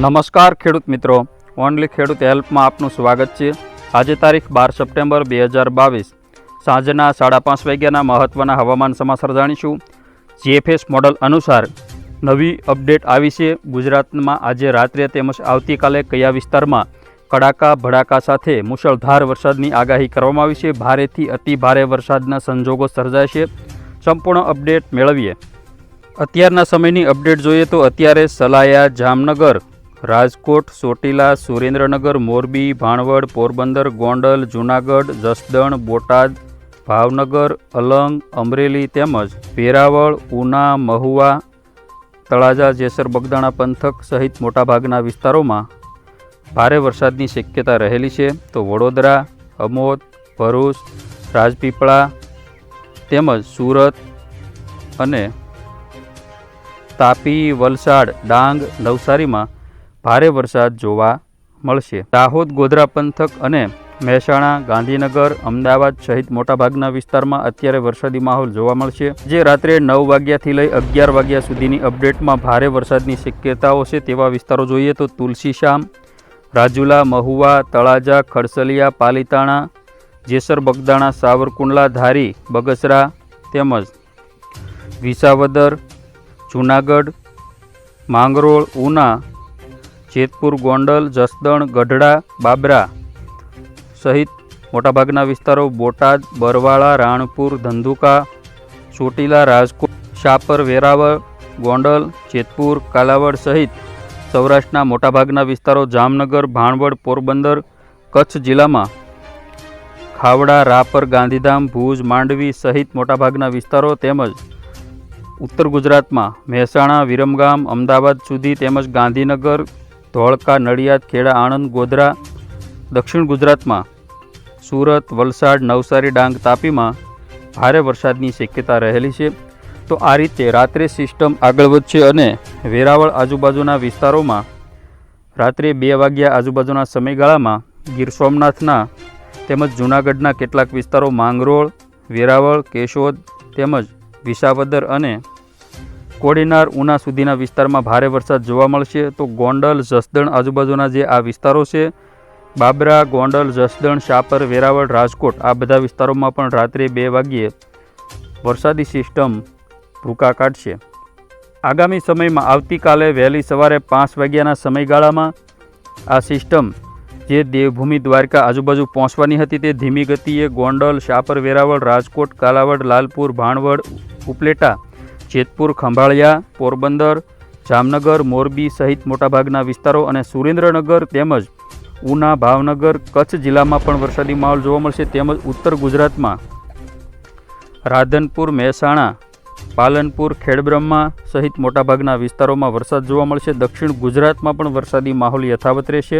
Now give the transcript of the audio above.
નમસ્કાર ખેડૂત મિત્રો, ઓનલી ખેડૂત હેલ્પમાં આપનું સ્વાગત છે। આજે તારીખ 12 સપ્ટેમ્બર 2022 સાંજના 5:30 વાગ્યાના મહત્ત્વના હવામાન સમાચાર જાણીશું। જીએફએસ મોડલ અનુસાર નવી અપડેટ આવી છે। ગુજરાતમાં આજે રાત્રે તેમજ આવતીકાલે કયા વિસ્તારમાં કડાકા ભડાકા સાથે મુશળધાર વરસાદની આગાહી કરવામાં આવી છે। ભારેથી અતિ ભારે વરસાદના સંજોગો સર્જાશે। સંપૂર્ણ અપડેટ મેળવીએ। અત્યારના સમયની અપડેટ જોઈએ તો અત્યારે સલાયા, જામનગર, રાજકોટ, ચોટીલા, સુરેન્દ્રનગર, મોરબી, ભાણવડ, પોરબંદર, ગોંડલ, જૂનાગઢ, જસદણ, બોટાદ, ભાવનગર, અલંગ, અમરેલી તેમજ વેરાવળ, ઉના, મહુવા, તળાજા, જેસર, બગદાણા પંથક સહિત મોટાભાગના વિસ્તારોમાં ભારે વરસાદની શક્યતા રહેલી છે। તો વડોદરા, અમોદ, ભરૂચ, રાજપીપળા તેમજ સુરત અને તાપી, વલસાડ, ડાંગ, નવસારીમાં ભારે વરસાદ જોવા મળશે। દાહોદ, ગોધરા પંથક અને મહેસાણા, ગાંધીનગર, અમદાવાદ સહિત મોટાભાગના વિસ્તારમાં અત્યારે વરસાદી માહોલ જોવા મળશે। જે રાત્રે 9 વાગ્યાથી લઈ 11 વાગ્યા સુધીની અપડેટમાં ભારે વરસાદની શક્યતાઓ છે તેવા વિસ્તારો જોઈએ તો તુલસીશ્યામ, રાજુલા, મહુવા, તળાજા, ખડસલિયા, પાલીતાણા, જેસર, બગદાણા, સાવરકુંડલા, ધારી, બગસરા તેમજ વિસાવદર, જૂનાગઢ, માંગરોળ, ઉના, જેતપુર, ગોંડલ, જસદણ, ગઢડા, બાબરા સહિત મોટાભાગના વિસ્તારો, બોટાદ, બરવાળા, રાણપુર, ધંધુકા, ચોટીલા, રાજકોટ, શાપર, વેરાવળ, ગોંડલ, જેતપુર, કાલાવડ સહિત સૌરાષ્ટ્રના મોટાભાગના વિસ્તારો, જામનગર, ભાણવડ, પોરબંદર, કચ્છ જિલ્લામાં ખાવડા, રાપર, ગાંધીધામ, ભુજ, માંડવી સહિત મોટાભાગના વિસ્તારો તેમજ ઉત્તર ગુજરાતમાં મહેસાણા, વિરમગામ, અમદાવાદ સુધી તેમજ ગાંધીનગર, ધોળકા, નડિયાદ, ખેડા, આણંદ, ગોધરા, દક્ષિણ ગુજરાતમાં સુરત, વલસાડ, નવસારી, ડાંગ, તાપીમાં ભારે વરસાદની શક્યતા રહેલી છે। તો આ રીતે રાત્રે સિસ્ટમ આગળ વધશે અને વેરાવળ આજુબાજુના વિસ્તારોમાં રાત્રે 2 વાગ્યા આજુબાજુના સમયગાળામાં ગીર સોમનાથના તેમજ જૂનાગઢના કેટલાક વિસ્તારો, માંગરોળ, વેરાવળ, કેશોદ તેમજ વિસાવદર અને કોડીનાર, ઉના સુધીના વિસ્તારમાં ભારે વરસાદ જોવા મળશે। તો ગોંડલ, જસદણ આજુબાજુના જે આ વિસ્તારો છે, બાબરા, ગોંડલ, જસદણ, શાપર, વેરાવળ, રાજકોટ આ બધા વિસ્તારોમાં પણ રાત્રે 2 વાગ્યે વરસાદી સિસ્ટમ ભૂકા કાઢશે। આગામી સમયમાં આવતીકાલે વહેલી સવારે 5 વાગ્યાના સમયગાળામાં આ સિસ્ટમ જે દેવભૂમિ દ્વારકા આજુબાજુ પહોંચવાની હતી તે ધીમી ગતિએ ગોંડલ, શાપર, વેરાવળ, રાજકોટ, કાલાવડ, લાલપુર, ભાણવડ, ઉપલેટા, જેતપુર, ખંભાળિયા, પોરબંદર, જામનગર, મોરબી સહિત મોટાભાગના વિસ્તારો અને સુરેન્દ્રનગર તેમજ ઉના, ભાવનગર, કચ્છ જિલ્લામાં પણ વરસાદી માહોલ જોવા મળશે। તેમજ ઉત્તર ગુજરાતમાં રાધનપુર, મહેસાણા, પાલનપુર, ખેડબ્રહ્મા સહિત મોટાભાગના વિસ્તારોમાં વરસાદ જોવા મળશે। દક્ષિણ ગુજરાતમાં પણ વરસાદી માહોલ યથાવત રહેશે।